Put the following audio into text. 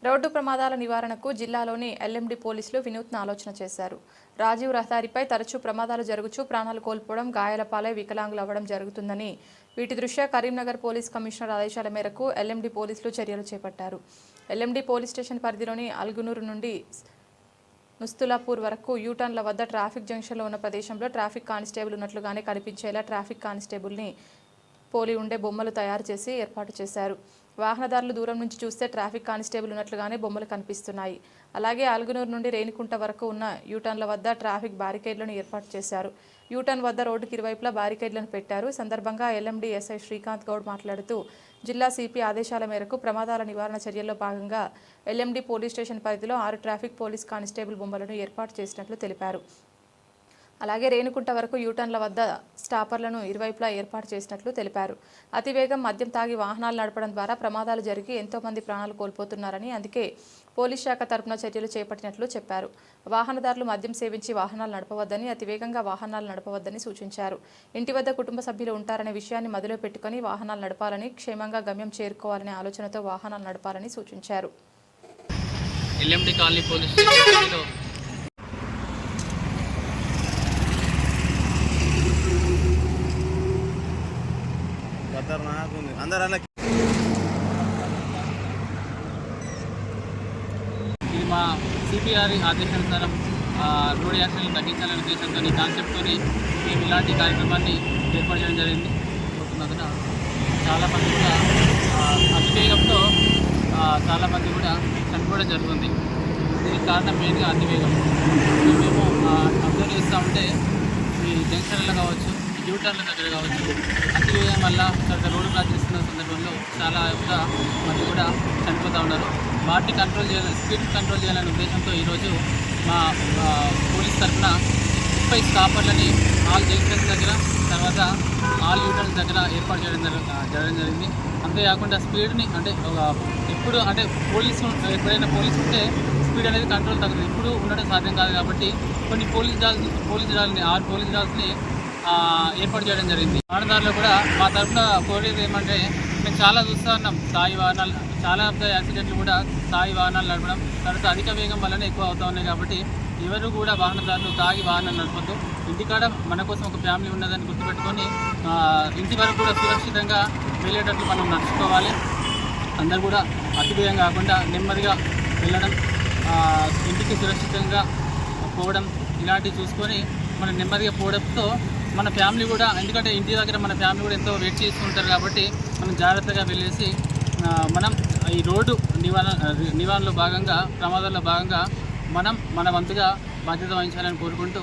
Road ప్రమాదాల నివారణకు జిల్లాలోని ఎల్ఎండి పోలీసులు వినూత్న ఆలోచన చేశారు. రాజీవ్ రహదారిపై తరచూ ప్రమాదాలు జరుగుచూ ప్రాణాలు కోల్పోవడం, గాయాల పాలై వికలాంగులు అవ్వడం జరుగుతుందని వీటి దృష్ట్యా కరీంనగర్ పోలీస్ కమిషనర్ ఆదేశాల మేరకు ఎల్ఎండి పోలీసులు చర్యలు చేపట్టారు. ఎల్ఎండి పోలీస్ స్టేషన్ పరిధిలోని అల్గునూరు నుండి నుస్తులాపూర్ వరకు యూటర్న్ల వద్ద ట్రాఫిక్ జంక్షన్లో ఉన్న ప్రదేశంలో ట్రాఫిక్ కానిస్టేబుల్ ఉన్నట్లుగానే కనిపించేలా ట్రాఫిక్ కానిస్టేబుల్ని పోలి ఉండే బొమ్మలు తయారు చేసి ఏర్పాటు చేశారు. వాహనదారులు దూరం నుంచి చూస్తే ట్రాఫిక్ కానిస్టేబుల్ ఉన్నట్లుగానే బొమ్మలు కనిపిస్తున్నాయి. అలాగే అల్గునూరు నుండి రేణికుంట వరకు ఉన్న యూటర్న్ల వద్ద ట్రాఫిక్ బారికేడ్లను ఏర్పాటు చేశారు. యూటర్న్ వద్ద రోడ్డుకి ఇరువైపులా బారికేడ్లను పెట్టారు. సందర్భంగా ఎల్ఎండి ఎస్ఐ శ్రీకాంత్ గౌడ్ మాట్లాడుతూ జిల్లా సిపి ఆదేశాల మేరకు ప్రమాదాల నివారణ చర్యల్లో భాగంగా ఎల్ఎండి పోలీస్ స్టేషన్ పరిధిలో 6 ట్రాఫిక్ పోలీస్ కానిస్టేబుల్ బొమ్మలను ఏర్పాటు చేసినట్లు తెలిపారు. అలాగే రేణుకుంట వరకు యూటర్న్ల వద్ద స్టాపర్లను ఇరువైపులా ఏర్పాటు చేసినట్లు తెలిపారు. అతివేగం, మద్యం తాగి వాహనాలు నడపడం ద్వారా ప్రమాదాలు జరిగి ఎంతో మంది ప్రాణాలు కోల్పోతున్నారని, అందుకే పోలీస్ శాఖ తరపున చర్యలు చేపట్టినట్లు చెప్పారు. వాహనదారులు మద్యం సేవించి వాహనాలు నడపవద్దని, అతివేగంగా వాహనాలు నడపవద్దని సూచించారు. ఇంటి వద్ద కుటుంబ సభ్యులు ఉంటారనే విషయాన్ని మదిలో పెట్టుకుని వాహనాలు నడపాలని, క్షేమంగా గమ్యం చేరుకోవాలనే ఆలోచనతో వాహనాలు నడపాలని సూచించారు. ఎల్ఎండి కాలనీ పోలీస్ స్టేషన్లో ఇది మా సిపిఆర్ ఆదేశానుసారం రోడ్ యాక్సిడెంట్లు తగ్గించాలనే ఉద్దేశంతో ఈ కాన్సెప్ట్తో మేము ఇలాంటి కార్యక్రమాన్ని ఏర్పాటు చేయడం జరిగింది. చాలామంది కూడా అతివేగంతో చాలామంది కూడా చనిపోవడం జరుగుతుంది. దీనికి కారణం మెయిన్గా అతివేగం. మేము అబ్జర్వ్ చేస్తూ ఉంటే ఈ జంక్షన్లో కావచ్చు, యూటర్న్ల దగ్గర కావచ్చు, అతివేగం వల్ల తర్వాత రోడ్డు క్రాస్ చేస్తున్న సందర్భంలో చాలా మంది కూడా చనిపోతూ ఉన్నారు. వాటిని కంట్రోల్ చేయాలని, స్పీడ్ కంట్రోల్ చేయాలనే ఉద్దేశంతో ఈరోజు మా పోలీస్ తరఫున 30 స్టాపర్లని ఆల్ జంక్షన్స్ దగ్గర, తర్వాత ఆల్ యూటర్న్స్ దగ్గర ఏర్పాటు చేయడం జరిగింది. అంతేకాకుండా స్పీడ్ని ఎప్పుడు ఎప్పుడైనా పోలీసు ఉంటే స్పీడ్ అనేది కంట్రోల్ తగ్గుతుంది. ఇప్పుడు ఉండడం సాధ్యం కాదు కాబట్టి కొన్ని పోలీస్ డాల్ని 6 పోలీస్ డాల్స్ని ఏర్పాటు చేయడం జరిగింది. వాహనదారులు కూడా మా తరఫున కోరేది ఏమంటే, మేము చాలా చూస్తూ ఉన్నాం తాగి వాహనాలు, చాలా యాక్సిడెంట్లు కూడా తాగి వాహనాలు నడపడం, తర్వాత అధిక వేగం వల్లనే ఎక్కువ అవుతూ ఉన్నాయి. కాబట్టి ఎవరు కూడా వాహనదారులు తాగి వాహనాలు నడపద్దు. ఇంటికాడ మన కోసం ఒక ఫ్యామిలీ ఉన్నదని గుర్తుపెట్టుకొని ఇంటి వరకు కూడా సురక్షితంగా వెళ్ళేటట్లు మనం నడుచుకోవాలి. అందరూ కూడా అతివేగం కాకుండా నెమ్మదిగా వెళ్ళడం, ఇంటికి సురక్షితంగా పోవడం, ఇలాంటివి చూసుకొని మనం నెమ్మదిగా పోవడంతో మన ఫ్యామిలీ కూడా, ఎందుకంటే ఇంటి దగ్గర మన ఫ్యామిలీ కూడా ఎంతో వెయిట్ చేస్తుంటారు కాబట్టి మనం జాగ్రత్తగా వెళ్ళేసి మనం ఈ రోడ్డు నివారణలో భాగంగా, ప్రమాదాల్లో భాగంగా మనం మన వంతుగా బాధ్యత వహించాలని కోరుకుంటూ